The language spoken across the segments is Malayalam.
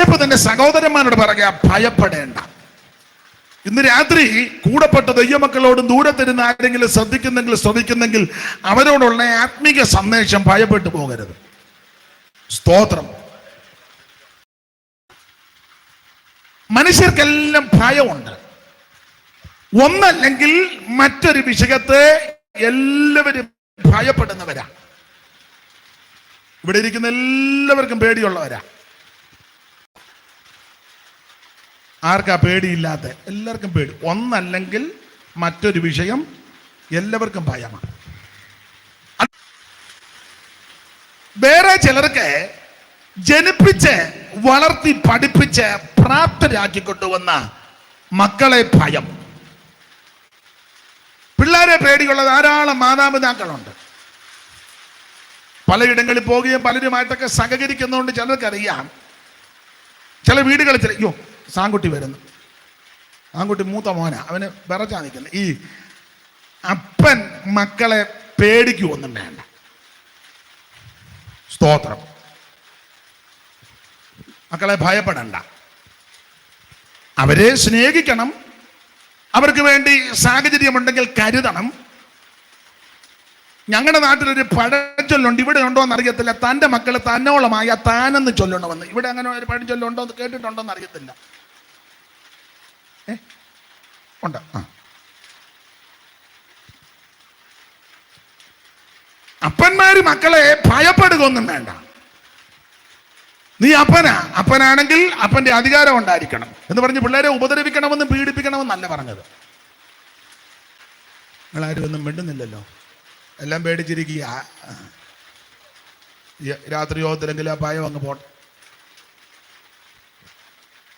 യോസേപ്പ് തന്റെ സഹോദരന്മാരോട് പറയുക, ഭയപ്പെടേണ്ട. ഇന്ന് രാത്രി കൂടപ്പെട്ട ദൈവമക്കളോടും ദൂരത്തിരുന്ന് ആരെങ്കിലും ശ്രദ്ധിക്കുന്നെങ്കിൽ അവരോടുള്ള ആത്മീക സന്ദേശം, ഭയപ്പെട്ടു പോകരുത്. സ്തോത്രം. മനുഷ്യർക്കെല്ലാം ഭയമുണ്ട്. ഒന്നല്ലെങ്കിൽ മറ്റൊരു വിഷയത്തെ എല്ലാവരും ഭയപ്പെടുന്നവരാ. ഇവിടെ ഇരിക്കുന്ന എല്ലാവർക്കും പേടിയുള്ളവരാ. ആർക്കാ പേടിയില്ലാത്ത? എല്ലാവർക്കും പേടി. ഒന്നല്ലെങ്കിൽ മറ്റൊരു വിഷയം എല്ലാവർക്കും ഭയമാണ്. വേറെ ചിലർക്ക് ജനിപ്പിച്ച് വളർത്തി പഠിപ്പിച്ച് പ്രാപ്തരാക്കി കൊണ്ടുവന്ന മക്കളെ ഭയം. പിള്ളേരെ പേടിയുള്ള ധാരാളം മാതാപിതാക്കളുണ്ട്. പലയിടങ്ങളിൽ പോവുകയും പലരുമായിട്ടൊക്കെ സഹകരിക്കുന്നതുകൊണ്ട് ചിലർക്കറിയാം. ചില വീടുകളിൽ അയ്യോ സാങ്കുട്ടി വരുന്നു, ആൺകുട്ടി മൂത്ത മോന, അവന് വിറച്ചാ നിൽക്കുന്നത്. ഈ അപ്പൻ മക്കളെ പേടിക്കുവൊന്നും വേണ്ട. സ്തോത്രം. മക്കളെ ഭയപ്പെടണ്ട. അവരെ സ്നേഹിക്കണം. അവർക്ക് വേണ്ടി സാഹചര്യമുണ്ടെങ്കിൽ കരുതണം. ഞങ്ങളുടെ നാട്ടിലൊരു പഴഞ്ചൊല്ലുണ്ട്, ഇവിടെ ഉണ്ടോ എന്ന് അറിയത്തില്ല. തൻ്റെ മക്കൾ തന്നോളമായ താനെന്ന് ചൊല്ലണമെന്ന്. ഇവിടെ അങ്ങനെ ഒരു പഴഞ്ചൊല്ലുണ്ടോ എന്ന് കേട്ടിട്ടുണ്ടോ എന്ന് അറിയത്തില്ല. ഉണ്ട്. അപ്പന്മാര് മക്കളെ ഭയപ്പെടുകയൊന്നും വേണ്ട. നീ അപ്പനാണെങ്കിൽ അപ്പന്റെ അധികാരം ഉണ്ടായിരിക്കണം എന്ന് പറഞ്ഞ് പിള്ളേരെ ഉപദ്രവിക്കണമെന്നും പീഡിപ്പിക്കണമെന്നല്ല പറഞ്ഞത്. നിങ്ങളാരും ഒന്നും മിണ്ടുന്നില്ലല്ലോ, എല്ലാം പേടിച്ചിരിക്കുക. രാത്രിയോത്തിലെങ്കിൽ ആ ഭയം അങ്ങ് പോട്ടെ.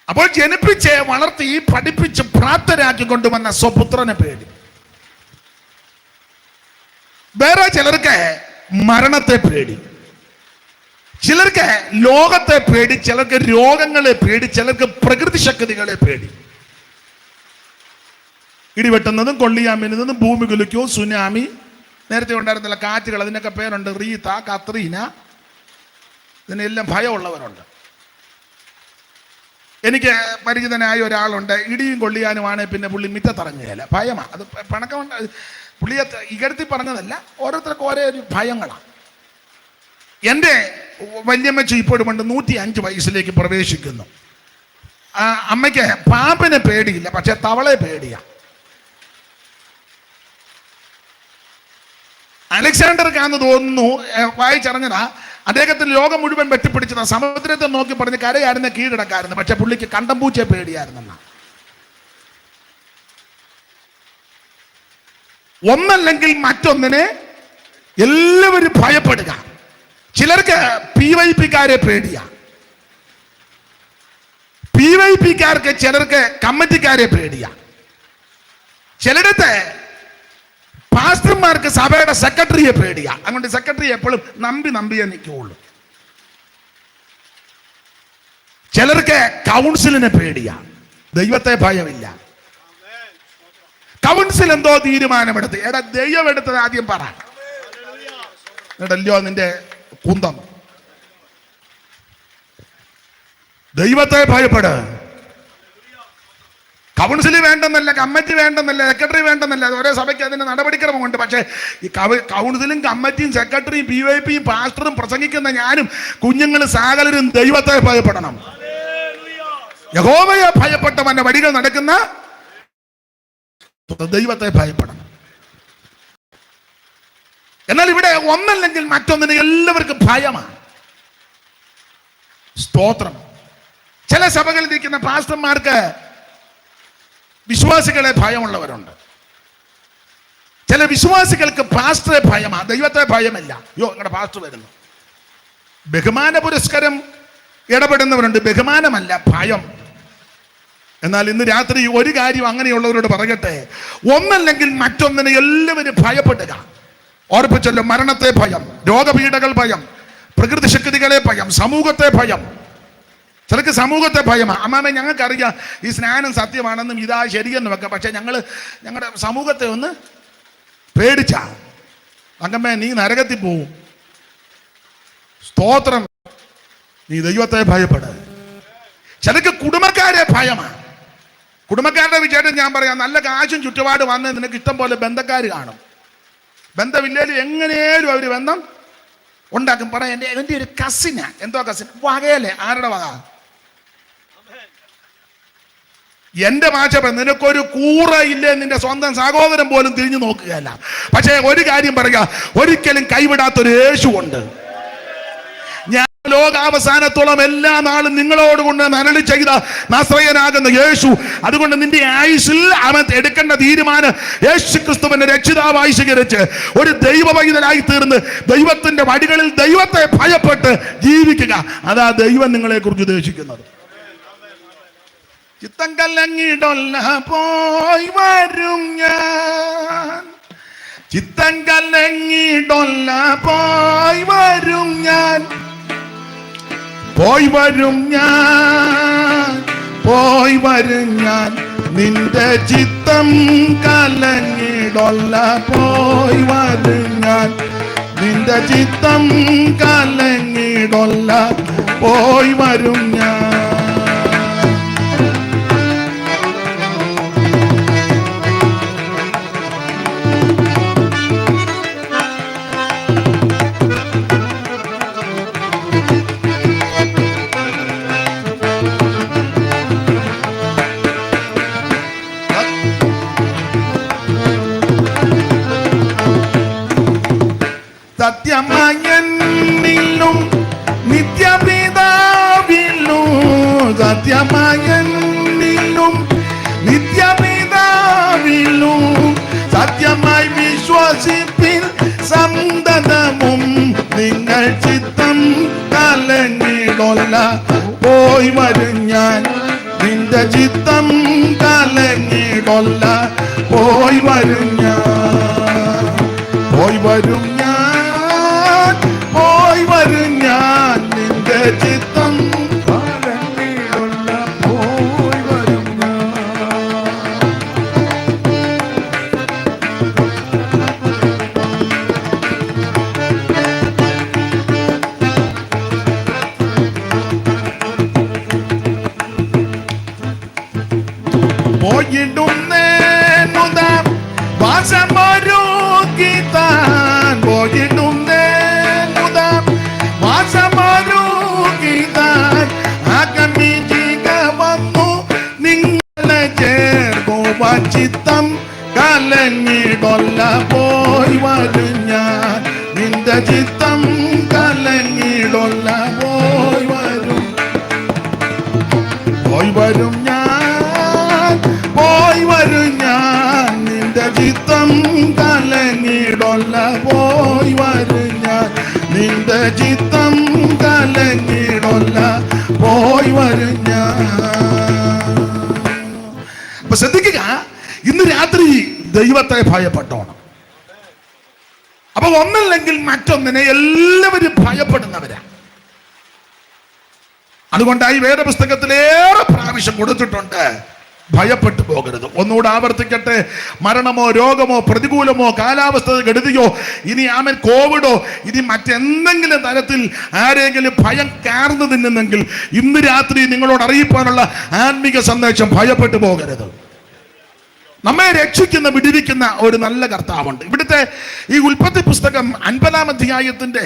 അപ്പോൾ ജനിപ്പിച്ച് വളർത്തി പഠിപ്പിച്ച് പ്രാപ്തരാക്കി കൊണ്ടുവന്ന സ്വപുത്രനെ പേടി. വേറെ ചിലർക്ക് മരണത്തെ പേടി, ചിലർക്ക് ലോകത്തെ പേടി, ചിലർക്ക് രോഗങ്ങളെ പേടി, ചിലർക്ക് പ്രകൃതി ശക്തികളെ പേടി. ഇടിവെട്ടുന്നതും കൊള്ളിയാമിന്നതും ഭൂമി കുലുക്കോ സുനാമി, നേരത്തെ ഉണ്ടായിരുന്നില്ല കാറ്റുകൾ, അതിനൊക്കെ പേരുണ്ട്. റീത്ത, കത്രീന, ഇതിനെല്ലാം ഭയമുള്ളവരുണ്ട്. എനിക്ക് പരിചിതനായ ഒരാളുണ്ട്. ഇടിയും കൊള്ളിയാനുമാണ് പിന്നെ പുള്ളി മിറ്റത്തിറങ്ങുകയില്ല, ഭയമാണ്. അത് പണക്കമുണ്ട്. പുള്ളിയെ ഇകഴ്ത്തി പറഞ്ഞതല്ല, ഓരോരുത്തർക്കും ഓരോ ഒരു ഭയങ്ങളാണ്. എൻ്റെ വല്യമ്മച്ചി ഇപ്പോഴും ഉണ്ട്, 105 വയസ്സിലേക്ക് പ്രവേശിക്കുന്നു. അമ്മയ്ക്ക് പാമ്പിനെ പേടിയില്ല, പക്ഷെ തവളെ പേടിയാ. അലക്സാണ്ടർക്കാന്ന് തോന്നുന്നു, വായിച്ചറിഞ്ഞതാ, അദ്ദേഹത്തിന് ലോകം മുഴുവൻ വെട്ടിപ്പിടിച്ചതാ. സമുദ്രത്തെ നോക്കി പറഞ്ഞ് കരയായിരുന്ന കീഴടക്കായിരുന്നു, പക്ഷെ പുള്ളിക്ക് കണ്ടംപൂച്ചയെ പേടിയായിരുന്നെന്ന. ഒന്നല്ലെങ്കിൽ മറ്റൊന്നിനെ എല്ലാവരും ഭയപ്പെടുക. ചിലർക്ക് PYP-ക്കാരെ പേടിയാ. PYP-ക്കാർക്ക് ചിലർക്ക് കമ്മിറ്റിക്കാരെ പേടിയാ. ചിലടത്ത് പാസ്റ്റർമാർക്ക് സഭയുടെ സെക്രട്ടറിയെ പേടിയാ. അതുകൊണ്ട് സെക്രട്ടറി എപ്പോഴും നമ്പിയേ നിൽക്കുകയുള്ളൂ. ചിലർക്ക് കൗൺസിലിനെ പേടിയാ. ദൈവത്തെ ഭയമില്ല. കൗൺസിൽ എന്തോ തീരുമാനമെടുത്ത്, എടാ ദൈവം എടുത്തത് ആദ്യം പറ. എടല്ലോ നിന്റെ കുന്തം. ദൈവത്തെ ഭയപ്പെട്. കൗൺസിൽ വേണ്ടെന്നല്ല, കമ്മിറ്റി വേണ്ടെന്നല്ല, സെക്രട്ടറി വേണ്ടെന്നല്ല. ഓരോ സഭയ്ക്ക് അതിന്റെ നടപടിക്രമമുണ്ട്. പക്ഷേ ഈ കൗൺസിലും കമ്മിറ്റിയും സെക്രട്ടറിയും PYP-യും പാസ്റ്ററും പ്രസംഗിക്കുന്ന ഞാനും കുഞ്ഞുങ്ങളും സകലരും ദൈവത്തെ ഭയപ്പെടണം. യഹോവയെ ഭയപ്പെട്ടവന്റെ വഴികൾ നടക്കുന്ന ദൈവത്തെ ഭയപ്പെടണം. എന്നാൽ ഇവിടെ ഒന്നല്ലെങ്കിൽ മറ്റൊന്നിന് എല്ലാവർക്കും ഭയമാണ്. സ്തോത്രം. ചില സഭകളിൽ ഇരിക്കുന്ന പാസ്റ്റർമാർക്ക് വിശ്വാസികളെ ഭയമുള്ളവരുണ്ട്. ചില വിശ്വാസികൾക്ക് പാസ്റ്ററെ ഭയമാണ്, ദൈവത്തെ ഭയമില്ല. നിങ്ങളുടെ പാസ്റ്റർ വരുന്നു. ബഹുമാന പുരസ്കാരം ഇടപെടുന്നവരുണ്ട്, ബഹുമാനമല്ല ഭയം. എന്നാൽ ഇന്ന് രാത്രി ഒരു കാര്യം അങ്ങനെയുള്ളവരോട് പറയട്ടെ, ഒന്നല്ലെങ്കിൽ മറ്റൊന്നിനെ എല്ലാവരും ഭയപ്പെടുക. ഓർപ്പിച്ചല്ലോ, മരണത്തെ ഭയം, രോഗപീഠകൾ ഭയം, പ്രകൃതി ശക്തികളെ ഭയം, സമൂഹത്തെ ഭയം. ചിലക്ക് സമൂഹത്തെ ഭയമാണ്. അമ്മാമേ ഞങ്ങൾക്കറിയാം ഈ സ്നാനം സത്യമാണെന്നും ഇതാ ശരിയെന്നും വെക്കാം, പക്ഷെ ഞങ്ങളുടെ സമൂഹത്തെ ഒന്ന് പേടിച്ചാ അങ്കമ്മേ നീ നരകത്തിൽ പോവും. സ്തോത്രം. നീ ദൈവത്തെ ഭയപ്പെട്. ചിലക്ക് കുടുംബക്കാരെ ഭയമാണ്. കുടുംബക്കാരുടെ വിചാരം ഞാൻ പറയാം, നല്ല കാശും ചുറ്റുപാട് വന്ന് നിനക്ക് ഇഷ്ടം പോലെ ബന്ധക്കാർ കാണും. ബന്ധമില്ലേലും എങ്ങനെയാലും അവർ ബന്ധം ഉണ്ടാക്കും. പറയാം, എൻ്റെ ഒരു കസിനാ. എന്തോ കസിൻ? വകയല്ലേ? ആരുടെ വക? എന്റെ ഭാഷ, നിനക്കൊരു കൂറ ഇല്ലേ, നിന്റെ സ്വന്തം സഹോദരൻ പോലും തിരിഞ്ഞു നോക്കുകയല്ല. പക്ഷേ ഒരു കാര്യം പറയുക, ഒരിക്കലും കൈവിടാത്തൊരു യേശു ഉണ്ട്. ഞാൻ ലോകാവസാനത്തോളം എല്ലാ നാളും നിങ്ങളോട് കൊണ്ട് നരളി ചെയ്ത നസ്രയനാകുന്ന യേശു. അതുകൊണ്ട് നിന്റെ ആയുസ്സിൽ അവൻ എടുക്കേണ്ട തീരുമാനം യേശു ക്രിസ്തുവിനെ രക്ഷിതാവായി സ്വീകരിച്ച് ഒരു ദൈവ പൈതലായി തീർന്ന് ദൈവത്തിന്റെ വഴികളിൽ ദൈവത്തെ ഭയപ്പെട്ട് ജീവിക്കുക. അതാ ദൈവം നിങ്ങളെ കുറിച്ച് ഉദ്ദേശിക്കുന്നത്. ചിത്തം കലങ്ങിടൊല്ല പോയി വരും ഞാൻ, ചിത്തം കലങ്ങിടൊല്ല പോയി വരും ഞാൻ, പോയി വരും ഞാൻ, പോയി വരും ഞാൻ, നിന്റെ ചിത്തം കലങ്ങിടൊല്ല പോയി വരും ഞാൻ, നിന്റെ ചിത്തം കലങ്ങിടൊല്ല പോയി വരും ഞാൻ. സത്യമായെന്നിലും നിത്യപിതാവിലും, സത്യമായെന്നിലും നിത്യപിതാവിലും, സത്യമായി വിശ്വസിപ്പിൻ സന്തതമും, നിങ്ങൾ ചിത്തം കലങ്ങിടൊല്ല പോയി വരും ഞാൻ, നിന്റെ ചിത്തം കലങ്ങിടൊല്ല പോയി വരും ഞാൻ, പോയി വരും ഞാൻ, പോയി വരും ഞാൻ, നിന്റെ ചിത്തം കലങ്ങിടൊല്ല പോയി വരും ഞാൻ. പോയിടുന്നേനുത വാസമൊരുക്കിത്താൻ, പോയിടുന്നേനുത വാസമൊരുക്കിത്താൻ, ആഗമിക വന്നു നിങ്ങളെ ചേർക്കുവ, ചിത്തം കലങ്ങിടൊല്ല പോയി വരും ഞാൻ, നിന്റെ ചിത്തം കലങ്ങിടൊല്ല പോയി വരും, പോയി വരും ഞാൻ, പോയി വരും ഞാൻ, നിന്റെ ചിത്തം കലങ്ങിടൊല്ല പോയി വരും ഞാൻ, നിന്റെ ചിത്തം കലങ്ങിടൊല്ല പോയി വരും ഞാൻ. അപ്പൊ ശ്രദ്ധിക്കുക, ഇന്ന് രാത്രി ദൈവത്തെ ഭയപ്പെട്ടോണം. അപ്പൊ ഒന്നല്ലെങ്കിൽ മറ്റൊന്നിനെ എല്ലാവരും ഭയപ്പെടുന്നവരാ. അതുകൊണ്ടായി വേദപുസ്തകത്തിലേറെ പ്രാവശ്യം കൊടുത്തിട്ടുണ്ട്, ഭയപ്പെട്ടു പോകരുത്. ഒന്നുകൂടെ ആവർത്തിക്കട്ടെ, മരണമോ രോഗമോ പ്രതികൂലമോ കാലാവസ്ഥ കെടുതിയോ ഇനി ആമൻ കോവിഡോ ഇനി മറ്റെന്തെങ്കിലും തരത്തിൽ ആരെങ്കിലും ഭയം കാർന്നു തിന്നുന്നെങ്കിൽ ഇന്ന് രാത്രി നിങ്ങളോട് അറിയിക്കാനുള്ള ആത്മീക സന്ദേശം, ഭയപ്പെട്ടു പോകരുത്. നമ്മെ രക്ഷിക്കുന്ന വിടുവിക്കുന്ന ഒരു നല്ല കർത്താവുണ്ട്. ഇവിടുത്തെ ഈ ഉൽപ്പത്തി പുസ്തകം 50-ാം അധ്യായത്തിന്റെ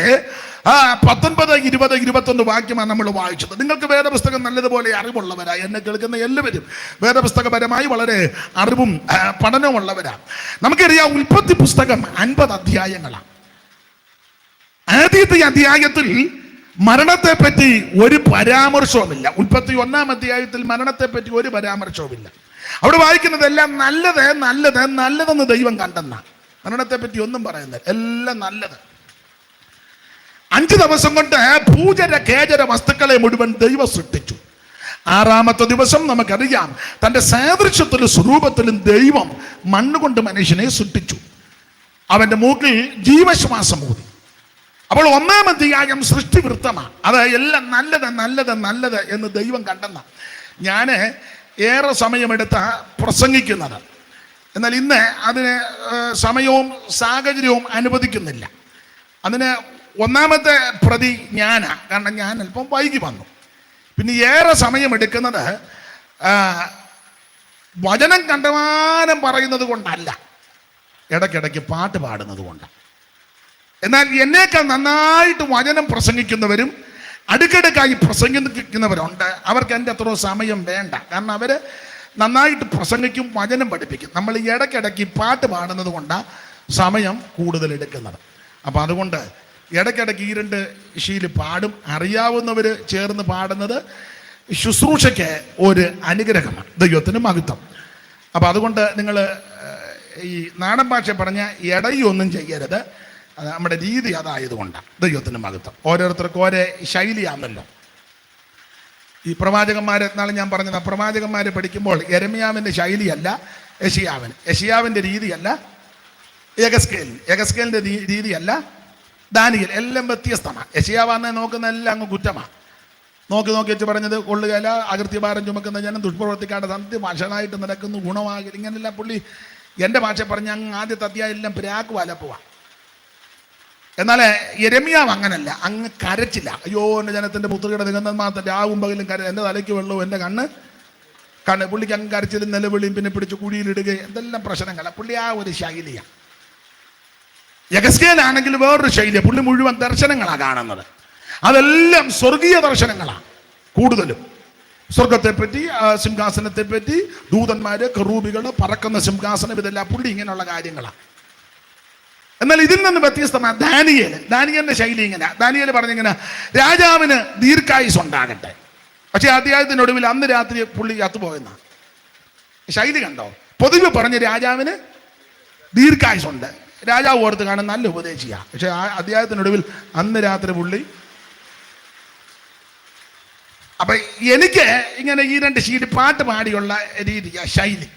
19, 20, 21 വാക്യമാണ് നമ്മൾ വായിച്ചത്. നിങ്ങൾക്ക് വേദപുസ്തകം നല്ലതുപോലെ അറിവുള്ളവരാണ്. എന്നെ കേൾക്കുന്ന എല്ലാവരും വേദപുസ്തകപരമായി വളരെ അറിവും പഠനവും ഉള്ളവരാണ്. നമുക്കറിയാം, ഉൽപ്പത്തി പുസ്തകം 50 അധ്യായങ്ങളാണ്. ആദ്യത്തെ അധ്യായത്തിൽ മരണത്തെ പറ്റി ഒരു പരാമർശവുമില്ല. 31-ാം അധ്യായത്തിൽ മരണത്തെ പറ്റി ഒരു പരാമർശവുമില്ല. അവിടെ വായിക്കുന്നത് എല്ലാം നല്ലത് നല്ലത് നല്ലതെന്ന് ദൈവം കണ്ടെന്ന, മരണത്തെ പറ്റി ഒന്നും പറയുന്നത് എല്ലാം നല്ലത്. 5 ദിവസം കൊണ്ട് ഭൂചര കേചര വസ്തുക്കളെ മുഴുവൻ ദൈവം സൃഷ്ടിച്ചു. 6-ാമത്തെ ദിവസം നമുക്കറിയാം, തന്റെ സാദൃശ്യത്തിലും സ്വരൂപത്തിലും ദൈവം മണ്ണുകൊണ്ട് മനുഷ്യനെ സൃഷ്ടിച്ചു. അവന്റെ മൂക്കിൽ ജീവശ്വാസം ഊതി. അപ്പോൾ 1-ാം അധ്യായം സൃഷ്ടിവൃത്തമാണ്. അത് എല്ലാം നല്ലത് നല്ലത് നല്ലത് എന്ന് ദൈവം കണ്ടെന്ന. ഞാൻ ഏറെ സമയമെടുത്ത പ്രസംഗിക്കുന്നത്, എന്നാൽ ഇന്ന് അതിന് സമയവും സാഹചര്യവും അനുവദിക്കുന്നില്ല. അതിന് ഒന്നാമത്തെ പ്രതി ഞാനാണ്. കാരണം ഞാൻ അല്പം വൈകി വന്നു. പിന്നെ ഏറെ സമയമെടുക്കുന്നത് വചനം കണ്ടമാനം പറയുന്നത് കൊണ്ടല്ല, ഇടയ്ക്കിടയ്ക്ക് പാട്ട് പാടുന്നത് കൊണ്ടാണ്. എന്നാൽ എന്നേക്കാൾ നന്നായിട്ട് വചനം പ്രസംഗിക്കുന്നവരും അടുക്കിടക്കായി പ്രസംഗിക്കുന്നവരുണ്ട്. അവർക്ക് എൻ്റെ അത്ര സമയം വേണ്ട. കാരണം അവർ നന്നായിട്ട് പ്രസംഗിക്കും, വചനം പഠിപ്പിക്കും. നമ്മൾ ഇടയ്ക്കിടയ്ക്ക് പാട്ട് പാടുന്നത് കൊണ്ടാണ് സമയം കൂടുതൽ എടുക്കുന്നത്. അപ്പം അതുകൊണ്ട് ഇടയ്ക്കിടയ്ക്ക് ഈ രണ്ട് ശീലം പാടും. അറിയാവുന്നവർ ചേർന്ന് പാടുന്നത് ശുശ്രൂഷയ്ക്ക് ഒരു അനുഗ്രഹമാണ്, ദൈവത്തിന് മഹത്വം. അപ്പം അതുകൊണ്ട് നിങ്ങൾ ഈ നാടൻ ഭാഷ പറഞ്ഞ ഇടയൊന്നും ചെയ്യരുത്. നമ്മുടെ രീതി അതായതുകൊണ്ടാണ്, ദൈവത്തിന് മഹത്വം. ഓരോരുത്തർക്കും ഓരോ ശൈലിയാണല്ലോ. ഈ പ്രവാചകന്മാരെ നാളെ ഞാൻ പറഞ്ഞത്, പ്രവാചകന്മാരെ പഠിക്കുമ്പോൾ യെരമ്യാവിൻ്റെ ശൈലിയല്ല യെശയ്യാവിൻ്റെ രീതിയല്ല, യഗസ്കേലിൻ്റെ രീതിയല്ല, ദാനിയേൽ, എല്ലാം വ്യത്യസ്തമാണ്. യെശയ്യാവാന്നെ നോക്കുന്ന എല്ലാം അങ്ങ് കുറ്റമാണ്. നോക്കി വെച്ച് പറഞ്ഞത് കൊള്ളുകയില്ല, അകൃത്യഭാരം ചുമക്കുന്ന ജനം ദുഷ്പ്രവർത്തിക്കാണ്ട് സത്യ ഭാഷകളായിട്ട് നടക്കുന്നു, ഗുണമാകി, ഇങ്ങനെല്ലാം പുള്ളി എൻ്റെ ഭാഷ പറഞ്ഞ് അങ്ങ് ആദ്യത്തെ അധ്യായം എല്ലാം പിരാക്ക് വലപ്പുവാ. എന്നാൽ യെരമ്യാവ് അങ്ങനല്ല, അങ്ങ് കരച്ചില്ല. അയ്യോ എൻ്റെ ജനത്തിൻ്റെ പുത്രിയുടെ നിഗന്ധന്മാർ രാവും പകലും എൻ്റെ തലയ്ക്ക് വെള്ളവും എൻ്റെ കണ്ണ് പുള്ളിക്ക് അങ്ങ് കരച്ചിലും നിലവിളിയും പിന്നെ പിടിച്ച് കുഴിയിലിടുകയും എന്തെല്ലാം പ്രശ്നങ്ങളാണ്. പുള്ളി ആ ഒരു ശൈലിയാണ്. യഗസ്കേലാണെങ്കിൽ വേറൊരു ശൈലിയാണ്. പുള്ളി മുഴുവൻ ദർശനങ്ങളാണ് കാണുന്നത്. അതെല്ലാം സ്വർഗീയ ദർശനങ്ങളാണ് കൂടുതലും. സ്വർഗത്തെപ്പറ്റി, സിംഹാസനത്തെപ്പറ്റി, ദൂതന്മാര്, കറൂബികൾ, പറക്കുന്ന സിംഹാസനം, ഇതെല്ലാം പുള്ളി ഇങ്ങനെയുള്ള കാര്യങ്ങളാണ്. എന്നാൽ ഇതിൽ നിന്ന് വ്യത്യസ്തമാണ് ദാനിയേലിന്റെ ശൈലി ഇങ്ങനെ. ദാനിയേൽ പറഞ്ഞിങ്ങനെ, രാജാവിന് ദീർഘായുസ് ഉണ്ടാകട്ടെ. പക്ഷെ അധ്യായത്തിനൊടുവിൽ അന്ന് രാത്രി പുള്ളി ചത്തുപോയെന്ന ശൈലി കണ്ടോ? പൊതുവെ പറഞ്ഞ് രാജാവിന് ദീർഘായുസുണ്ട്. രാജാവ് ഓർത്ത് കാണാൻ നല്ല ഉപദേശിയാ. പക്ഷെ ആ അധ്യായത്തിനൊടുവിൽ അന്ന് രാത്രി പുള്ളി. അപ്പൊ എനിക്ക് ഇങ്ങനെ ഈ രണ്ട് ശീലി പാട്ട് പാടിയുള്ള രീതി, ശൈലി.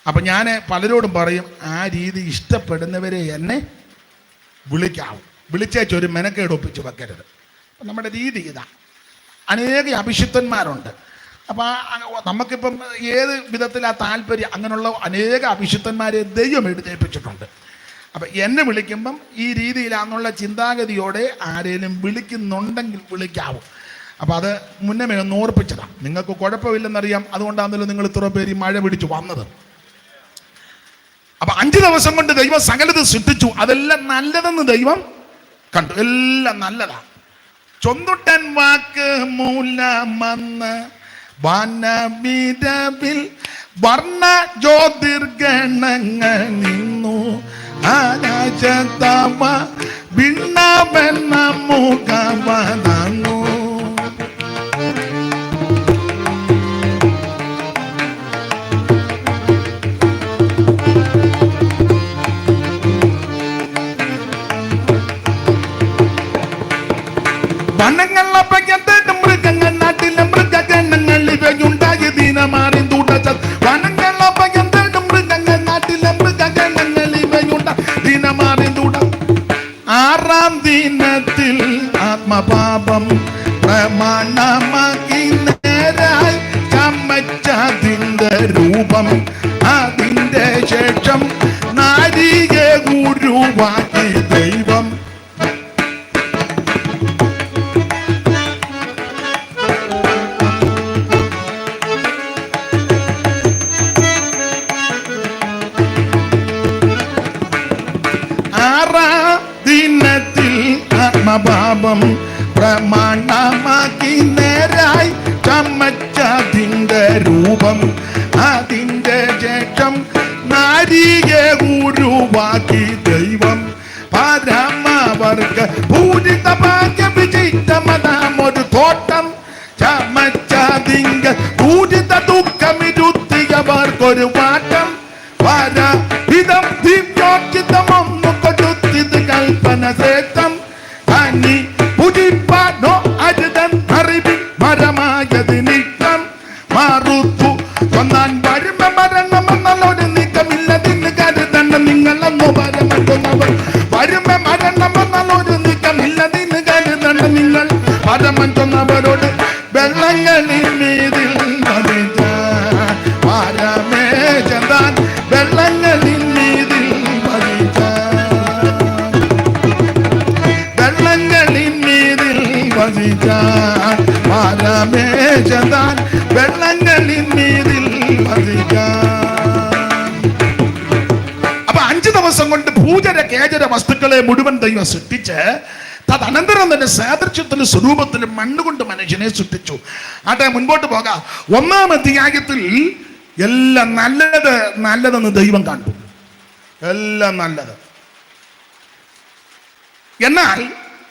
അപ്പൊ ഞാൻ പലരോടും പറയും, ആ രീതി ഇഷ്ടപ്പെടുന്നവരെ എന്നെ വിളിക്കാവും. വിളിച്ചേച്ചൊരു മെനക്കേട് ഒപ്പിച്ച് വെക്കരുത്. നമ്മുടെ രീതി ഇതാ. അനേക അഭിഷിക്തന്മാരുണ്ട്. അപ്പം നമുക്കിപ്പം ഏത് വിധത്തിലാ താല്പര്യം, അങ്ങനെയുള്ള അനേക അഭിഷിക്തന്മാരെ ദൈവം എഴുന്നേൽപ്പിച്ചിട്ടുണ്ട്. അപ്പം എന്നെ വിളിക്കുമ്പം ഈ രീതിയിലാണെന്നുള്ള ചിന്താഗതിയോടെ ആരെങ്കിലും വിളിക്കുന്നുണ്ടെങ്കിൽ വിളിക്കാവും. അപ്പം അത് മുന്നമേ ഒന്ന് ഓർപ്പിച്ചതാണ്. നിങ്ങൾക്ക് കുഴപ്പമില്ലെന്നറിയാം, അതുകൊണ്ടാണല്ലോ നിങ്ങൾ ഇത്ര പേര് മഴ പിടിച്ചു വന്നത്. അപ്പൊ 5 ദിവസം കൊണ്ട് ദൈവം സകലത് സൃഷ്ടിച്ചു. അതെല്ലാം നല്ലതെന്ന് ദൈവം കണ്ടു. എല്ലാം നല്ലതാ. ചൊന്തുട്ടൻ വാക്ക് മൂലമന്ന് വനവിരവിൽ വർണ്ണ ജ്യോതിർഗണങ്ങൾ നിന്നു ആകാശത്തവ ഭിന്നമെന്ന മുഖവനു. വനങ്ങളപ്പയ്യത്തേക്ക് മൃഗങ്ങൾ നാട്ടിലെ മൃഗഗണങ്ങൾ ഇവയുണ്ടായ ദിനമാറി തുടച്ച. വനങ്ങളപ്പയ്യത്തേക്ക് മൃഗങ്ങൾ നാട്ടിലെ മൃഗഗണങ്ങൾ ഇവയുണ്ടായ ദിനമാറി തുട. 6-ാം ദിനത്തിൽ ആത്മപാപം പ്രമാണമാക്കി നേരായി ചമച്ചതിന്റെ രൂപം. അതിന്റെ ശേഷം നാരിയെ ഗുരുവാക്കി ദൈവം. പാപം പ്രമാണമാക്കി നേരായി ചമച്ചതിന്റെ രൂപം. അതിന്റെ ശേഷം നാരിയെ ഗുരുവാക്കി ദൈവം. പരമവർഗ പൂരിത ഭാഗ്യ വിജയിതമൊരു തോട്ടം ചമച്ചതിങ്ക പൂരിത ദുഃഖമിരുത്തിയവർക്കൊരു വാട്ടം. പരവിധം ദിവ്യോചിതമൊന്നു കൊടുത്തിത് കൽപ്പന ശ്രേഷ്ഠം. കനി പുതിപ്പാനോ അരുതൻ അറിവി മരമായത് നീക്കം. മാറുത്തു കൊന്നാൻ വരുമ്പ മരണമെന്നൊരു നീക്കമില്ലതിന് കരുതണം. നിങ്ങളെന്നു പരമറ്റുന്നവർ വരുമ്പ മരണമെന്നൊരു നീക്കമില്ലതിന് കരുതണം. നിങ്ങൾ പരമം ചൊന്നവരോട് വെള്ളങ്ങളിൽ മീതിൽ പരമേ ചെന്താൻ വെള്ളങ്ങളിൽ മീതിൽ കൊണ്ട് പൂജര കേജര വസ്തുക്കളെ മുഴുവൻ ദൈവം സൃഷ്ടിച്ച് തദനന്തരം തന്നെ സാദൃശ്യത്തിലും സ്വരൂപത്തിലും മണ്ണുകൊണ്ട് മനുഷ്യനെ സൃഷ്ടിച്ചു. ആട്ടെ, മുൻപോട്ട് പോകാം. 1-ാം അധ്യായത്തിൽ എല്ലാം നല്ലതെന്ന് ദൈവം കണ്ടു, എല്ലാം നല്ലത്. എന്നാൽ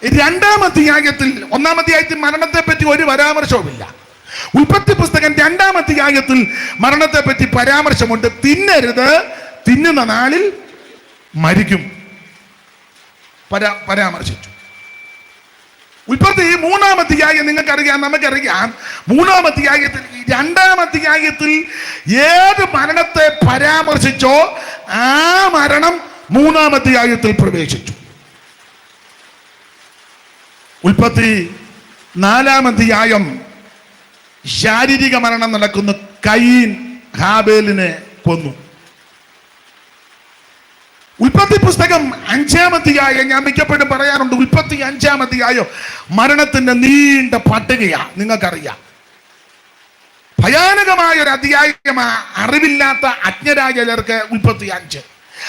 2-ാം അധ്യായത്തിൽ, 1-ാം അധ്യായത്തിൽ മരണത്തെ പറ്റി ഒരു പരാമർശവുമില്ല. ഉൽപ്പത്തി പുസ്തകം 2-ാം അധ്യായത്തിൽ മരണത്തെ പറ്റി പരാമർശമുണ്ട്. തിന്നരുത്, തിന്നുന്ന നാളിൽ മരിക്കും പരാമർശിച്ചു. ഉൽപ്പത്തി 3-ാം അധ്യായം നിങ്ങൾക്കറിയാം, നമുക്കറിയാം. 3-ാം അധ്യായത്തിൽ 2-ാം അധ്യായത്തിൽ ഏത് മരണത്തെ പരാമർശിച്ചോ ആ മരണം 3-ാം അധ്യായത്തിൽ പ്രവേശിച്ചു. ഉൽപ്പത്തി 4-ാം അധ്യായം ശാരീരിക മരണം നടക്കുന്നു. കയീൻ ഹാബേലിനെ കൊന്നു. ഉൽപ്പത്തി പുസ്തകം 5-ാം അധ്യായം ഞാൻ മിക്കപ്പോഴും പറയാറുണ്ട്, ഉൽപ്പത്തി 5-ാം അധ്യായം മരണത്തിന്റെ നീണ്ട പട്ടികയാ. നിങ്ങൾക്കറിയാം, ഭയാനകമായ ഒരു അധ്യായമാ. അറിവില്ലാത്ത അജ്ഞരായ ചിലർക്ക് ഉൽപ്പത്തി 5.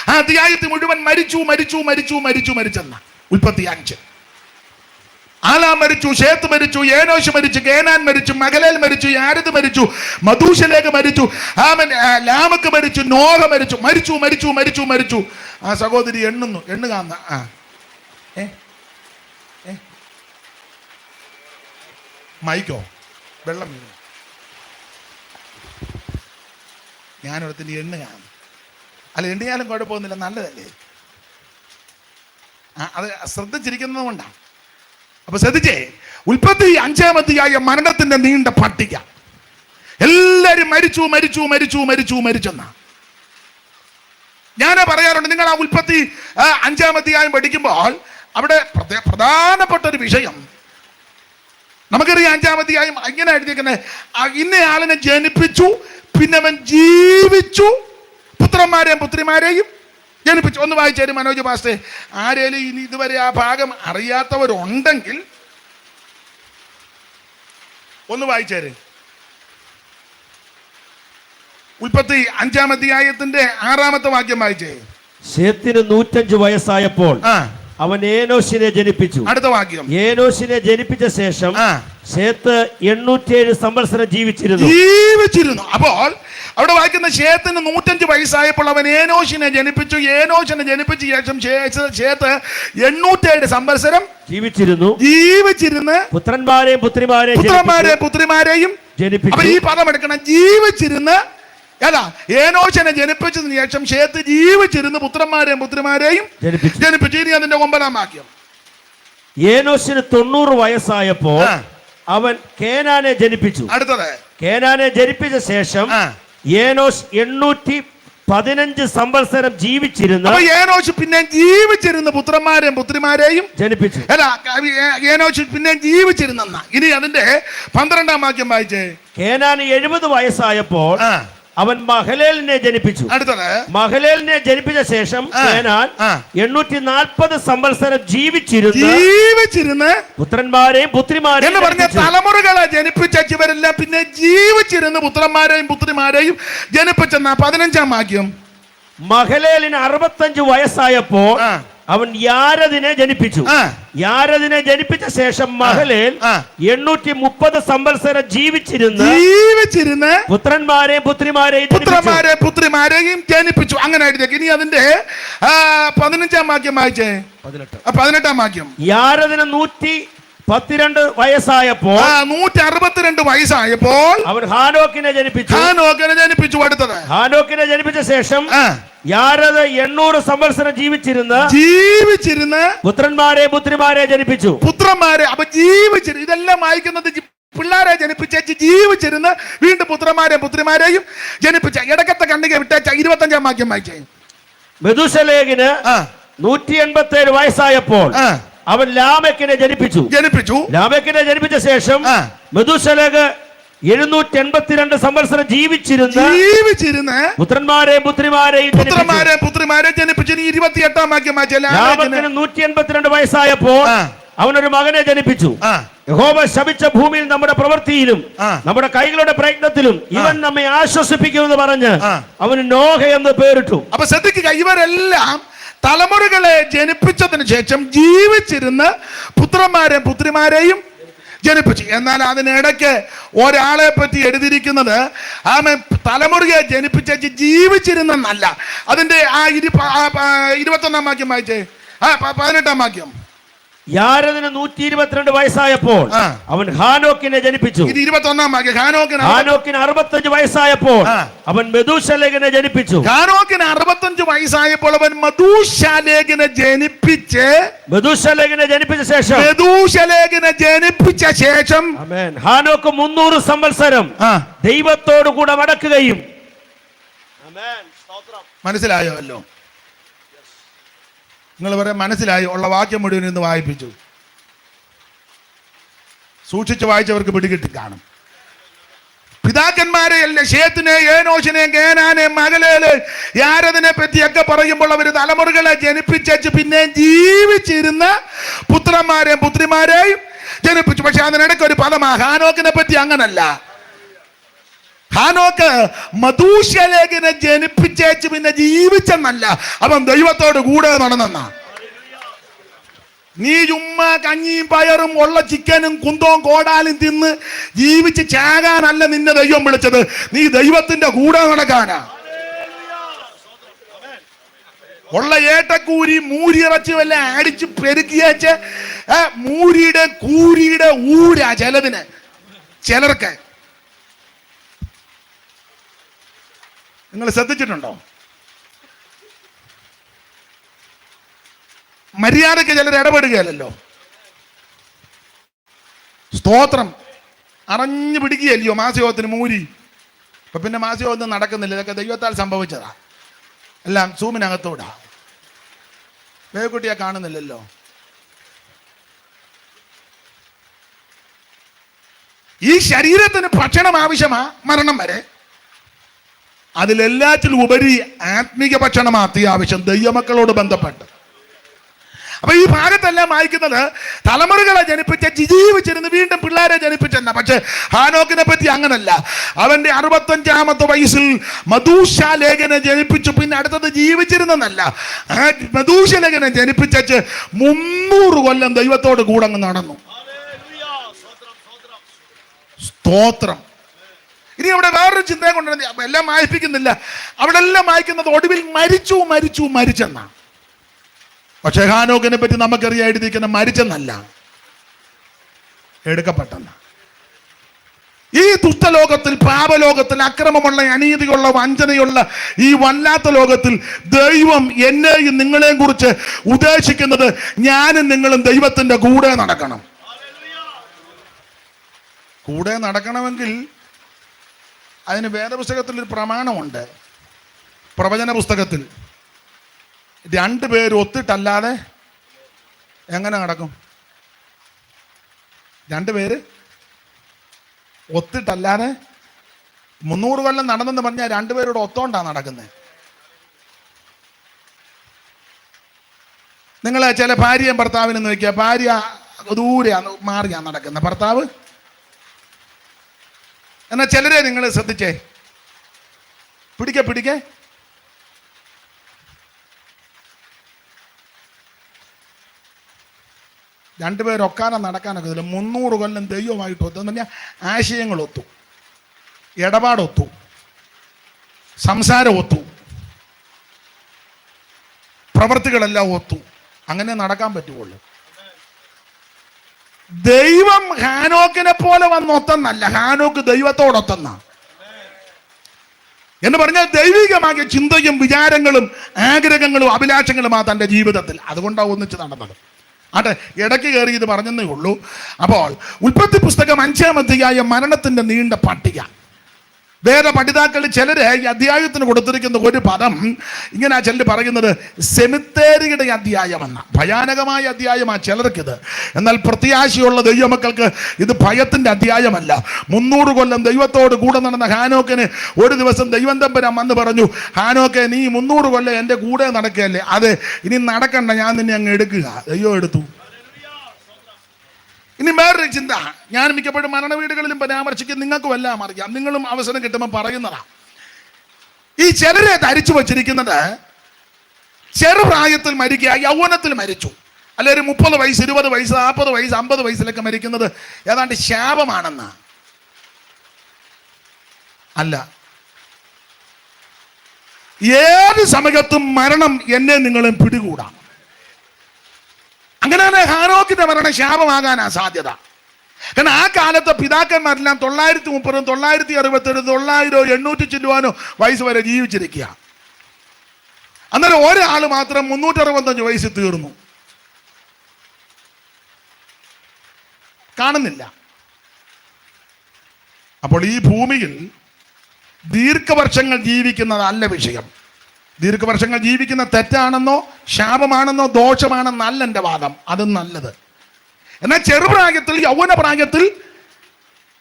ആ അധ്യായത്തിൽ മുഴുവൻ മരിച്ചെന്ന ഉൽപ്പത്തി 5. ആലാം മരിച്ചു, ഷേത്ത് മരിച്ചു, ഏനോശ് മരിച്ചു, കേനാൻ മരിച്ചു, മഗലേൽ മരിച്ചു, യാരദ് മരിച്ചു, മധൂശലേക്ക് മരിച്ചു, ലാമക്ക് മരിച്ചു, നോഹ മരിച്ചു. ആ സഹോദരി എണ്ണുകാന്ന മൈക്കോ വെള്ളം വീണു. ഞാനൊരുത്തിന് എണ്ണുകാന്ന്. അല്ല, എണ്ണിയാലും കുഴപ്പമൊന്നുമില്ല, നല്ലതല്ലേ. അത് ശ്രദ്ധിച്ചിരിക്കുന്നത് കൊണ്ടാണ്. അപ്പൊ ശ്രദ്ധിച്ചേ, ഉൽപ്പത്തി 5-ാം അധ്യായം മരണത്തിന്റെ നീണ്ട പട്ടിക. എല്ലാരും മരിച്ചെന്നാ ഞാൻ പറയാറുണ്ട്. നിങ്ങൾ ആ ഉൽപ്പത്തി 5-ാം അധ്യായം പഠിക്കുമ്പോൾ അവിടെ പ്രധാനപ്പെട്ട ഒരു വിഷയം നമുക്കറിയാം. 5-ാം അധ്യായം ഇങ്ങനെ എഴുതിയിരിക്കുന്നത്, ഇന്നയാളിനെ ജനിപ്പിച്ചു, പിന്നെ അവൻ ജീവിച്ചു, പുത്രന്മാരെയും പുത്രിമാരെയും ജനിപ്പിച്ചു. ഒന്ന് വായിച്ചേരും മനോജ് പാസ്റ്റേ. ആരേലും ഇനി ഇതുവരെ ആ ഭാഗം അറിയാത്തവരുണ്ടെങ്കിൽ ഒന്ന് വായിച്ചേര്. ഉൽപ്പത്തി 5-ാം അധ്യായത്തിന്റെ 6-ാമത്തെ വാക്യം വായിച്ചേ. ശേത്തിന് 105 വയസ്സായപ്പോൾ അവൻ ഏനോശിനെ ജനിപ്പിച്ചു. അടുത്ത വാക്യം. ഏനോശിനെ ജനിപ്പിച്ച ശേഷം ശേത്ത് 807 സംവത്സരം ജീവിച്ചിരുന്നു. അപ്പോൾ അവിടെ വായിക്കുന്ന ശേത്തിന് 105 വയസ്സായപ്പോൾ അവൻ ഏനോശിനെ ജനിപ്പിച്ചു. ഏനോശിനെ ജനിപ്പിച്ച ശേഷം ശേത്ത് 807 സംവത്സരം ജീവിച്ചിരുന്ന് പുത്രന്മാരെയും പുത്രിമാരെയും ജനിപ്പിച്ചു. അപ്പൊ ഈ പദം എടുക്കണം, ജീവിച്ചിരുന്ന്. ഏതാ? ഏനോശിനെ ജനിപ്പിച്ചതിന് ശേഷം ശേത്ത് ജീവിച്ചിരുന്ന് പുത്രന്മാരെയും പുത്രിമാരെയും ജനിപ്പിച്ചു. ഇനി അതിന്റെ 9-ാം വാക്യം. ഏനോശിന് 90 വയസ്സായപ്പോൾ അവൻ കേനാനെ ജനിപ്പിച്ചു. അടുത്തത്. കേനാനെ ജനിപ്പിച്ച ശേഷം ഏനോശ് 815 സംവത്സരം ജീവിച്ചിരുന്നു. ഏനോശ് പിന്നെ ജീവിച്ചിരുന്ന പുത്രന്മാരെയും പുത്രിമാരെയും ജനിപ്പിച്ചു. അല്ല, ഏനോശ് പിന്നെ ജീവിച്ചിരുന്ന. ഇനി അതിന്റെ 12-ാം വാക്യം വായിച്ചേ. കേനാന് 70 വയസ്സായപ്പോൾ അവൻ മഹലേലിനെ ജനിപ്പിച്ചു. അടുത്തത്. മഹലേലിനെ ജനിപ്പിച്ച ശേഷം കേനാൻ 840 സംവത്സരം ജീവിച്ചിരുന്ന് പുത്രന്മാരെയും പുത്രിമാരെയും എന്ന് പറഞ്ഞ തലമുറകളെ ജനിപ്പിച്ച ഇവരെല്ലാം പിന്നെ ജീവിച്ചിരുന്ന് പുത്രന്മാരെയും പുത്രിമാരെയും ജനിപ്പിച്ചെന്ന 15-ാം വാക്യം. മഹലേലിന് 65 വയസ്സായപ്പോൾ അവൻ യാരദിനെ ജനിപ്പിച്ചു. യാരദിനെ ജനിപ്പിച്ച ശേഷം മഹലേൽ 830 സംവത്സരം ജീവിച്ചിരുന്ന് പുത്രന്മാരെയും പുത്രിമാരെയും ജനിപ്പിച്ചു. അങ്ങനെ എഴുതിയേക്ക്. ഇനി അതിന്റെ 15-ാം വാക്യം വായിച്ചേ. 18-ാം വാക്യം. യാരദിന് 112 വയസ്സായപ്പോൾ 162 വയസ്സായപ്പോൾ അവൻ ഹാനോക്കിനെ ജനിപ്പിച്ചു. അടുത്തത്. ഹാനോക്കിനെ ജനിപ്പിച്ച ശേഷം യാരദ് 800 സംവത്സരം ജീവിച്ചിരുന്ന് പുത്രന്മാരെ പുത്രിമാരെ ജനിപ്പിച്ചു. അപ്പൊ ജീവിച്ചിരുന്നു. ഇതെല്ലാം വായിക്കുന്നത് പിള്ളേരെ ജനിപ്പിച്ചേച്ച് ജീവിച്ചിരുന്ന് വീണ്ടും പുത്രന്മാരെയും ജനിപ്പിച്ച. ഇടക്കത്തെ കണ്ണിക വിട്ടേച്ച 25-ാം വാക്യം വായിച്ചേ. മെഥൂശലേഖിന് 187 വയസ്സായപ്പോൾ അവൻ ലാമെക്കിനെ ജനിപ്പിച്ചു. ലാമെക്കിനെ ജനിപ്പിച്ച ശേഷം മെഥൂശലേഖ് 782 സംവത്സരം ജീവിച്ചിരുന്ന് പുത്രന്മാരെയും പുത്രിമാരെയും ജനിപ്പിച്ചു. 28-ാം വാക്യം വായിച്ചേ. 182 വയസ്സായപ്പോൾ അവനൊരു മകനെ ജനിപ്പിച്ചു. യഹോവ ശപിച്ച ഭൂമിയിൽ നമ്മുടെ പ്രവൃത്തിയിലും നമ്മുടെ കൈകളുടെ പ്രയത്നത്തിലും ഇവൻ നമ്മെ ആശ്വസിപ്പിക്കുമെന്ന് പറഞ്ഞ് അവന് നോഹ എന്ന് പേരിട്ടു. അപ്പൊ ശ്രദ്ധിക്കുക, ഇവരെല്ലാം തലമുറകളെ ജനിപ്പിച്ചതിന് ശേഷം ജീവിച്ചിരുന്ന പുത്രന്മാരെയും പുത്രിമാരെയും ജനിപ്പിച്ചു. എന്നാൽ അതിനിടയ്ക്ക് ഒരാളെ പറ്റി എഴുതിയിരിക്കുന്നത് ആമേൻ തലമുറയെ ജനിപ്പിച്ചു ജീവിച്ചിരുന്നെന്നല്ല. അതിന്റെ ആ 21 വാക്യം വായിച്ചേ, 18 വാക്യം. യാരെദിന് 122 വയസ്സായപ്പോൾ അവൻ ഹാനോക്കിനെ ജനിപ്പിച്ചു. ഇത് 21 വാക്യം. ഹാനോക്കിന് 65 വയസ്സായപ്പോൾ അവൻ മെഥൂശലേഖനെ ജനിപ്പിച്ചു. ഹാനോക്കിന് 65 വയസ്സായപ്പോൾ അവൻ മെഥൂശലേഖനെ ജനിപ്പിച്ച് ജനിപ്പിച്ച ശേഷം ഹാനോക്ക് 300 സംവത്സരം ദൈവത്തോടു കൂടെ നടക്കുകയും. മനസ്സിലായോ? നിങ്ങൾ പറയാൻ മനസ്സിലായി? ഉള്ള വാക്യം മുഴുവൻ ഇന്ന് വായിപ്പിച്ചു. സൂക്ഷിച്ച് വായിച്ചവർക്ക് പിടികിട്ടി കാണും. പിതാക്കന്മാരെ ശേത്തിനെ, ഏനോശിനെ, കേനാനെ, മകളേല്, യാരതിനെ പറ്റിയൊക്കെ പറയുമ്പോൾ അവർ തലമുറകളെ ജനിപ്പിച്ചു പിന്നെ ജീവിച്ചിരുന്ന പുത്രന്മാരെയും പുത്രിമാരെയും ജനിപ്പിച്ചു. പക്ഷെ അതിനിടയ്ക്ക് ഒരു പദമാ ഹാനോക്കിനെ പറ്റി. അങ്ങനല്ല. ഹാനോക്ക് മെഥൂശലേഖനെ ജനിപ്പിച്ചേച്ച് പിന്നെ ജീവിച്ചെന്നല്ല, അവൻ ദൈവത്തോട് കൂടെ നടന്നെന്നാ. നീ ചുമ്മാ കഞ്ഞിയും പയറും ഉള്ള ചിക്കനും കുന്തവും കോടാലും തിന്ന് ജീവിച്ച് ചാകാനല്ല നിന്നെ ദൈവം വിളിച്ചത്. നീ ദൈവത്തിന്റെ കൂടെ നടക്കാനാ. ഉള്ള ഏട്ടക്കൂരി മൂരിയിറച്ചി വല്ല അടിച്ച് പെരുക്കിയേച്ച് മൂരിയുടെ കൂരിയുടെ ഊരാ ചിലതിന്. ചിലർക്ക് നിങ്ങൾ ശ്രദ്ധിച്ചിട്ടുണ്ടോ? മര്യാദയ്ക്ക് ചിലർ ഇടപെടുകയല്ലോ. സ്തോത്രം. അറിഞ്ഞു പിടിക്കുകയല്ലയോ മാസയോഗത്തിന് മൂരി. ഇപ്പൊ പിന്നെ മാസയോഗം നടക്കുന്നില്ല. ഇതൊക്കെ ദൈവത്താൽ സംഭവിച്ചതാ. എല്ലാം സൂമിനകത്തൂടാ. വേക്കുട്ടിയെ കാണുന്നില്ലല്ലോ. ഈ ശരീരത്തിന് ഭക്ഷണം ആവശ്യമാ മരണം വരെ. അതിലെല്ലാറ്റിലും ഉപരി ആത്മീക ഭക്ഷണം അത്യാവശ്യം ദൈവമക്കളോട് ബന്ധപ്പെട്ട്. അപ്പൊ ഈ ഭാഗത്തെല്ലാം വായിക്കുന്നത് തലമുറകളെ ജനിപ്പിച്ച ജീവിച്ചിരുന്ന് വീണ്ടും പിള്ളേരെ ജനിപ്പിച്ചെന്ന. പക്ഷെ ഹാനോക്കിനെ പറ്റി അങ്ങനല്ല. അവന്റെ 65 വയസ്സിൽ മെഥൂശലേഖനെ ജനിപ്പിച്ചു. പിന്നെ അടുത്തത് ജീവിച്ചിരുന്നെന്നല്ല, മെഥൂശലേഖനെ ജനിപ്പിച്ചു 300 കൊല്ലം ദൈവത്തോട് കൂടെ അങ്ങ് നടന്നു. സ്തോത്രം. ഇനി അവിടെ വേറൊരു ചിന്തയെ കൊണ്ടുവരുന്നത് എല്ലാം വായിപ്പിക്കുന്നില്ല. അവിടെ എല്ലാം വായിക്കുന്നത് ഒടുവിൽ മരിച്ചെന്നാ. പക്ഷെ ഹാനോക്കിനെ പറ്റി നമുക്കറിയാം എഴുതിയിരിക്കുന്ന മരിച്ചെന്നല്ല, എടുക്കപ്പെട്ടെന്ന. ഈ ദുഷ്ടലോകത്തിൽ, പാപലോകത്തിൽ, അക്രമമുള്ള, അനീതിയുള്ള, വഞ്ചനയുള്ള ഈ വല്ലാത്ത ലോകത്തിൽ ദൈവം എന്നെയും നിങ്ങളെയും കുറിച്ച് ഉദ്ദേശിക്കുന്നത് ഞാനും നിങ്ങളും ദൈവത്തിന്റെ കൂടെ നടക്കണം. കൂടെ നടക്കണമെങ്കിൽ അതിന് വേദപുസ്തകത്തിൽ ഒരു പ്രമാണമുണ്ട്. പ്രവചന പുസ്തകത്തിൽ 2 പേര് ഒത്തിട്ടല്ലാതെ എങ്ങനെ നടക്കും? 2 പേര് ഒത്തിട്ടല്ലാതെ 300 കൊല്ലം നടന്നെന്ന് പറഞ്ഞാൽ 2 പേരോട് ഒത്തോണ്ടാ നടക്കുന്നത്. നിങ്ങൾ ചില ഭാര്യയും ഭർത്താവിനും നോക്കിയാൽ ഭാര്യ ദൂരെ മാറിയാ നടക്കുന്നത്, ഭർത്താവ്. എന്നാൽ ചിലരെ നിങ്ങൾ ശ്രദ്ധിച്ചേ, പിടിക്കേ 2 പേരൊക്കാനെ നടക്കാനൊക്കെ ഇതില്ല. 300 കൊല്ലം ദൈവമായിട്ട് ഒത്തു എന്ന് പറഞ്ഞാൽ ആശയങ്ങൾ ഒത്തു, ഇടപാടൊത്തു, സംസാരം ഒത്തു, പ്രവൃത്തികളെല്ലാം ഒത്തു. അങ്ങനെ നടക്കാൻ പറ്റുള്ളൂ. ദൈവം ഹാനോക്കിനെ പോലെ വന്നൊത്തെന്നല്ല, ഹാനോക്ക് ദൈവത്തോടൊത്തെന്ന എന്ന് പറഞ്ഞാൽ ദൈവികമായ ചിന്തയും വിചാരങ്ങളും ആഗ്രഹങ്ങളും അഭിലാഷങ്ങളുമാ തൻ്റെ ജീവിതത്തിൽ. അതുകൊണ്ടാണ് ഒന്നിച്ച് നടന്നത്. ആട്ടെ, ഇടയ്ക്ക് കയറി ഇത് പറഞ്ഞതേ ഉള്ളൂ. അപ്പോൾ ഉൽപ്പത്തി പുസ്തകം 5-ാം അധ്യായം മരണത്തിന്റെ നീണ്ട പട്ടിക. വേറെ പഠിതാക്കൾ ചിലര് ഈ അധ്യായത്തിന് കൊടുത്തിരിക്കുന്ന ഒരു പദം ഇങ്ങനെ ചിലർ പറയുന്നത് സെമിത്തേരിയുടെ അധ്യായമെന്ന. ഭയാനകമായ അധ്യായമാണ് ചിലർക്കിത്. എന്നാൽ പ്രത്യാശയുള്ള ദൈവമക്കൾക്ക് ഇത് ഭയത്തിന്റെ അധ്യായമല്ല. 300 കൊല്ലം ദൈവത്തോട് കൂടെ നടന്ന ഹാനോക്കിന് ഒരു ദിവസം ദൈവം തമ്പുരാൻ വന്ന് പറഞ്ഞു, ഹാനോക്കെ, നീ 300 കൊല്ലം എൻ്റെ കൂടെ നടക്കുകയല്ലേ, അതെ, ഇനി നടക്കണ്ട, ഞാൻ നിന്നെ അങ്ങ് എടുക്കുക. ദൈവം എടുത്തു. ഇനി വേറൊരു ചിന്ത ഞാൻ മിക്കപ്പോഴും മരണ വീടുകളിലും പരാമർശിക്കും, നിങ്ങൾക്കും എല്ലാം അറിയാം, നിങ്ങളും അവസരം കിട്ടുമ്പോൾ പറയുന്നതാ. ഈ ചിലരെ ധരിച്ചു വച്ചിരിക്കുന്നത് ചെറുപ്രായത്തിൽ മരിക്കുക, യൗവനത്തിൽ മരിച്ചു, അല്ലെ ഒരു 30 വയസ്സ് 20 വയസ്സ് 40 വയസ്സ് 50 വയസ്സിലൊക്കെ മരിക്കുന്നത് ഏതാണ്ട് ശാപമാണെന്നാ? അല്ല. ഏത് സമയത്തും മരണം എന്നെ നിങ്ങളും പിടികൂടാം. അങ്ങനെ ഹാനോക്കിന്റെ മരണം ശാപമാകാനാ സാധ്യത. കാരണം ആ കാലത്തെ പിതാക്കന്മാരെല്ലാം 930, 967, 900, 800 ചില്ലുവാനോ വയസ്സ് വരെ ജീവിച്ചിരിക്കുക. അന്നേരം ഒരാൾ മാത്രം 365 വയസ്സിൽ തീർന്നു. കാണുന്നില്ല. അപ്പോൾ ഈ ഭൂമിയിൽ ദീർഘവർഷങ്ങൾ ജീവിക്കുന്നതല്ല വിഷയം. ദീർഘവർഷങ്ങൾ ജീവിക്കുന്ന തെറ്റാണെന്നോ ശാപമാണെന്നോ ദോഷമാണെന്നല്ല എൻ്റെ വാദം. അത് നല്ലത്. എന്നാൽ ചെറുപ്രായത്തിൽ, യൗവന പ്രായത്തിൽ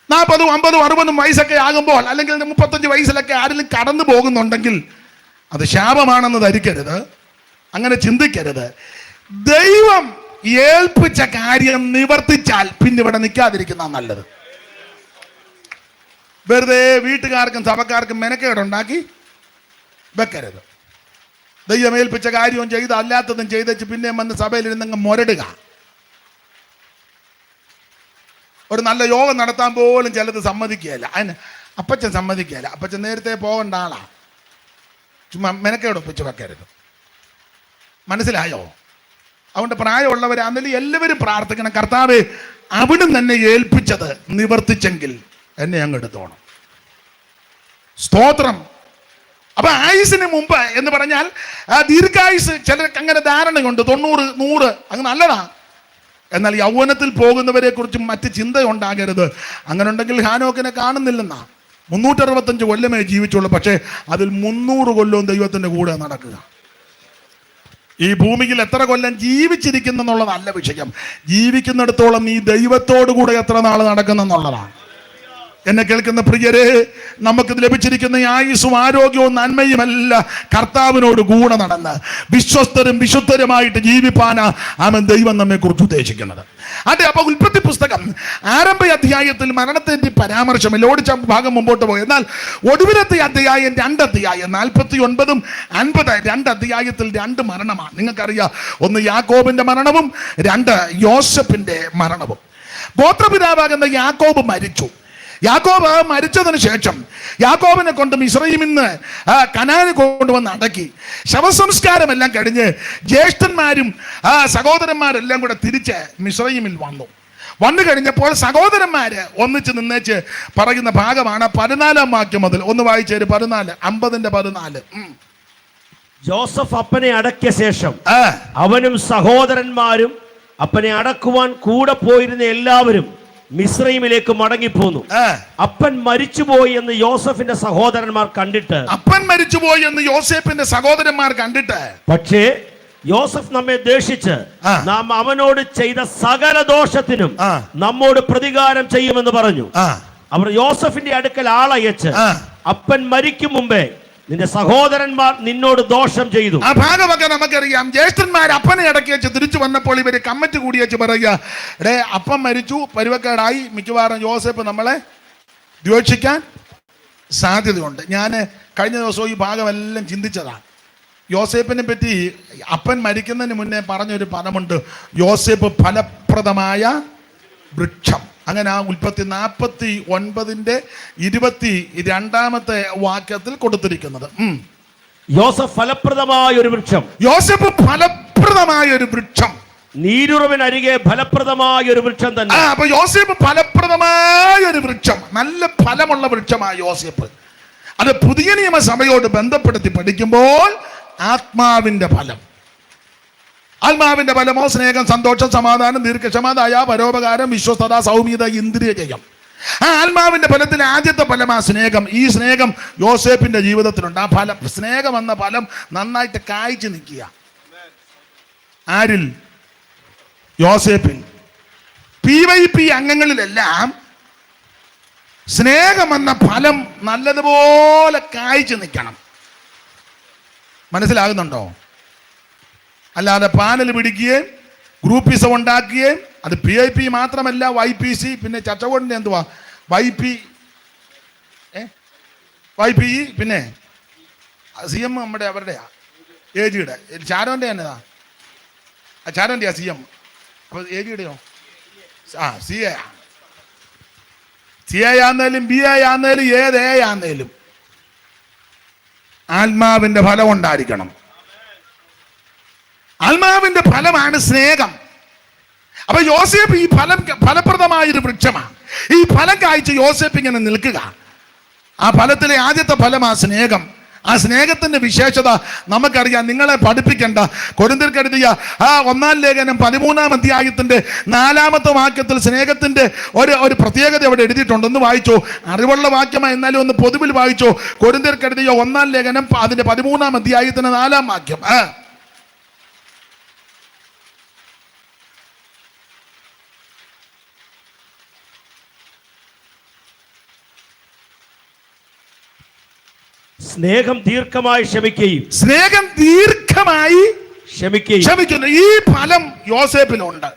40, 50, 60 വയസ്സൊക്കെ ആകുമ്പോൾ, അല്ലെങ്കിൽ 35 വയസ്സിലൊക്കെ ആരെങ്കിലും കടന്നു പോകുന്നുണ്ടെങ്കിൽ അത് ശാപമാണെന്ന് ധരിക്കരുത്, അങ്ങനെ ചിന്തിക്കരുത്. ദൈവം ഏൽപ്പിച്ച കാര്യം നിവർത്തിച്ചാൽ പിന്നെ ഇവിടെ നിൽക്കാതിരിക്കുന്ന നല്ലത്. വെറുതെ വീട്ടുകാർക്കും സഭക്കാർക്കും മെനക്കേടുണ്ടാക്കി വെക്കരുത്. ദൈവം ഏൽപ്പിച്ച കാര്യവും ചെയ്ത് അല്ലാത്തതും ചെയ്തേച്ച് പിന്നെ വന്ന് സഭയിലിരുന്നങ്ങ് മുരടുക. ഒരു നല്ല യോഗം നടത്താൻ പോലും ചിലത് സമ്മതിക്കുകയല്ല. അതിന് അപ്പച്ചൻ സമ്മതിക്കുകയല്ല. അപ്പച്ചൻ നേരത്തെ പോകേണ്ട ആളാ. ചുമ്മാ മെനക്കേടൊപ്പിച്ച് വെക്കരുത്. മനസ്സിലായോ? അതുകൊണ്ട് പ്രായമുള്ളവരാണെങ്കിലും എല്ലാവരും പ്രാർത്ഥിക്കണം, കർത്താവേ അവിടുന്ന് തന്നെ ഏൽപ്പിച്ചത് നിവർത്തിച്ചെങ്കിൽ എന്നെ അങ്ങ് എടുത്തോണം. സ്തോത്രം. അപ്പൊ ആയുസിന് മുമ്പ് എന്ന് പറഞ്ഞാൽ ദീർഘായുസ് ചിലർക്ക് അങ്ങനെ ധാരണയുണ്ട്, 90, 100 അങ്ങ് നല്ലതാ. എന്നാൽ യൗവനത്തിൽ പോകുന്നവരെ കുറിച്ച് മറ്റ് ചിന്ത ഉണ്ടാകരുത്. അങ്ങനെ ഉണ്ടെങ്കിൽ ഹാനോക്കിനെ കാണുന്നില്ലെന്നാ. 365 കൊല്ലമേ ജീവിച്ചുള്ളൂ. പക്ഷേ അതിൽ 300 കൊല്ലവും ദൈവത്തിന്റെ കൂടെ നടക്കുക. ഈ ഭൂമിയിൽ എത്ര കൊല്ലം ജീവിച്ചിരിക്കുന്നെന്നുള്ളതല്ല വിഷയം. ജീവിക്കുന്നിടത്തോളം നീ ദൈവത്തോടു കൂടെ എത്ര നാൾ നടക്കുന്നെന്നുള്ളതാണ്. എന്നെ കേൾക്കുന്ന പ്രിയരെ, നമുക്ക് ലഭിച്ചിരിക്കുന്ന ആയുസ്സും ആരോഗ്യവും നന്മയുമല്ല കർത്താവിനോട് കൂടെ നടന്ന് വിശ്വസ്തരും വിശുദ്ധരുമായിട്ട് ജീവിപ്പാനാ അവൻ ദൈവം നമ്മെ കുറിച്ച് ഉദ്ദേശിക്കുന്നത്. അതെ. അപ്പൊ ഉൽപ്പത്തി പുസ്തകം ആരംഭ അധ്യായത്തിൽ മരണത്തിന്റെ പരാമർശമില്ല. ഓടിച്ച ഭാഗം മുമ്പോട്ട് പോയി. എന്നാൽ ഒടുവിലത്തെ അധ്യായം 2 അധ്യായം 49, 50 2 അധ്യായത്തിൽ 2 മരണമാണ്. നിങ്ങൾക്കറിയാം, ഒന്ന് യാക്കോബിന്റെ മരണവും 2 യോസഫിന്റെ മരണവും. ഗോത്രപിതാവാകുന്ന യാക്കോബ് മരിച്ചു. യാക്കോബ് മരിച്ചതിന് ശേഷം യാക്കോബിനെ കൊണ്ട് മിസ്രയീമിൽ നിന്ന് കനാന് കൊണ്ടുവന്ന് അടക്കി. ശവസംസ്കാരമെല്ലാം കഴിഞ്ഞ് ജ്യേഷ്ഠന്മാരും സഹോദരന്മാരെല്ലാം കൂടെ തിരിച്ച് മിസ്രയീമിൽ വന്നു കഴിഞ്ഞപ്പോൾ സഹോദരന്മാര് ഒന്നിച്ച് നിന്നേച്ച് പറയുന്ന ഭാഗമാണ് 14-ാം വാക്യം മുതൽ. ഒന്ന് വായിച്ചേര്. 14, 50-ന്റെ 14. ജോസഫ് അപ്പനെ അടക്കിയ ശേഷം അവനും സഹോദരന്മാരും അപ്പനെ അടക്കുവാൻ കൂടെ പോയിരുന്ന എല്ലാവരും മിസ്രൈമിലേക്ക് മടങ്ങിപ്പോന്നു. അപ്പൻ മരിച്ചുപോയി എന്ന് യോസഫിന്റെ സഹോദരന്മാർ കണ്ടിട്ട് പക്ഷേ യോസഫ് നമ്മെ ദേഷിച്ച് നാം അവനോട് ചെയ്ത സകല ദോഷത്തിനും നമ്മോട് പ്രതികാരം ചെയ്യുമെന്ന് പറഞ്ഞു. അവർ യോസഫിന്റെ അടുക്കൽ ആളയച്ച് അപ്പൻ മരിക്കും മുമ്പേ നിന്റെ സഹോദരന്മാർ നിന്നോട് ദോഷം ചെയ്തു. ആ ഭാഗമൊക്കെ നമുക്കറിയാം. ജ്യേഷ്ഠന്മാർ അപ്പനെ ഇടയ്ക്ക് വെച്ച് തിരിച്ചു വന്നപ്പോൾ ഇവര് കമ്മിറ്റി കൂടി വെച്ച് പറയുക, അപ്പം മരിച്ചു, പരുവക്കേടായി, മിക്കവാറും യോസേപ്പ് നമ്മളെ ദ്വേഷിക്കാൻ സാധ്യതയുണ്ട്. ഞാൻ കഴിഞ്ഞ ദിവസവും ഈ ഭാഗമെല്ലാം ചിന്തിച്ചതാണ്. യോസേപ്പിനെ പറ്റി അപ്പൻ മരിക്കുന്നതിന് മുന്നേ പറഞ്ഞൊരു പദമുണ്ട്, യോസേപ്പ് ഫലപ്രദമായ വൃക്ഷം. അങ്ങനെ ആ ഉൽപ്പത്തി 49-ന്റെ 22-ാമത്തെ വാക്യത്തിൽ കൊടുത്തിരിക്കുന്നത്. യോസഫ് ഫലപ്രദമായ ഒരു വൃക്ഷം. യോസഫ് ഫലപ്രദമായ ഒരു വൃക്ഷം. നീരുറവിനരികെ ഫലപ്രദമായ ഒരു വൃക്ഷം തന്നെ. അപ്പൊ യോസേപ്പ് ഫലപ്രദമായ ഒരു വൃക്ഷം, നല്ല ഫലമുള്ള വൃക്ഷമായ യോസേപ്പ്. അത് പുതിയ നിയമസഭയോട് ബന്ധപ്പെടുത്തി പഠിക്കുമ്പോൾ ആത്മാവിന്റെ ഫലം. ആത്മാവിന്റെ ഫലമോ സ്നേഹം, സന്തോഷം, സമാധാനം, ദീർഘക്ഷമ, ദയ, പരോപകാരം, വിശ്വസ്തത, സൗമ്യത, ഇന്ദ്രിയ ജയം. ആ ആത്മാവിന്റെ ഫലത്തിൽ ആദ്യത്തെ ഫലം ആ സ്നേഹം. ഈ സ്നേഹം യോസേപ്പിന്റെ ജീവിതത്തിലുണ്ട്. ആ ഫലം, സ്നേഹം എന്ന ഫലം നന്നായിട്ട് കായ്ച്ചു നിൽക്കുക. ആരിൽ? യോസേപ്പിൽ. PYP അംഗങ്ങളിലെല്ലാം സ്നേഹമെന്ന ഫലം നല്ലതുപോലെ കായ്ച്ചു നിൽക്കണം. മനസ്സിലാകുന്നുണ്ടോ? അല്ലാതെ പാനൽ പിടിക്കുകയും ഗ്രൂപ്പിസം ഉണ്ടാക്കുകയും, അത് PIP മാത്രമല്ല, YPC, പിന്നെ ചച്ചവോടിൻ്റെ എന്തുവാ YPE, പിന്നെ CM നമ്മുടെ അവരുടെയാ AG-യുടെ ചാരോന്റെ എന്നതാ ചാരോന്റെയാ CM. അപ്പൊ AG-യുടെയോ? CA ആന്നേലും BA ആന്നേലും ഏത് A ആന്നേലും ആത്മാവിന്റെ ഫലം ഉണ്ടായിരിക്കണം. ആത്മാവിന്റെ ഫലമാണ് സ്നേഹം. അപ്പൊ യോസേപ്പ് ഈ ഫലപ്രദമായൊരു വൃക്ഷമാണ്. ഈ ഫലം കായ്ച്ച് യോസേപ്പ് ഇങ്ങനെ നിൽക്കുക. ആ ഫലത്തിലെ ആദ്യത്തെ ഫലം ആ സ്നേഹം. ആ സ്നേഹത്തിന്റെ വിശേഷത നമുക്കറിയാം. നിങ്ങളെ പഠിപ്പിക്കേണ്ട. കൊരിന്ത്യർക്കെഴുതിയ 1-ാം ലേഖനം 13-ാം അധ്യായത്തിന്റെ 4-ാമത്തെ വാക്യത്തിൽ സ്നേഹത്തിന്റെ ഒരു പ്രത്യേകത അവിടെ എഴുതിയിട്ടുണ്ട്. ഒന്ന് വായിച്ചോ. അറിവുള്ള വാക്യമാണ്, എന്നാലും ഒന്ന് പൊതുവിൽ വായിച്ചോ. കൊരിന്ത്യർക്കെഴുതിയ 1-ാം ലേഖനം അതിന്റെ 13-ാം അധ്യായത്തിന്റെ 4-ാം വാക്യം. സ്നേഹം ദീർഘമായി ക്ഷമിക്കുന്നു. ക്ഷമിക്കുന്നു. ഈ ഫലം യോസേപ്പിലുണ്ട്.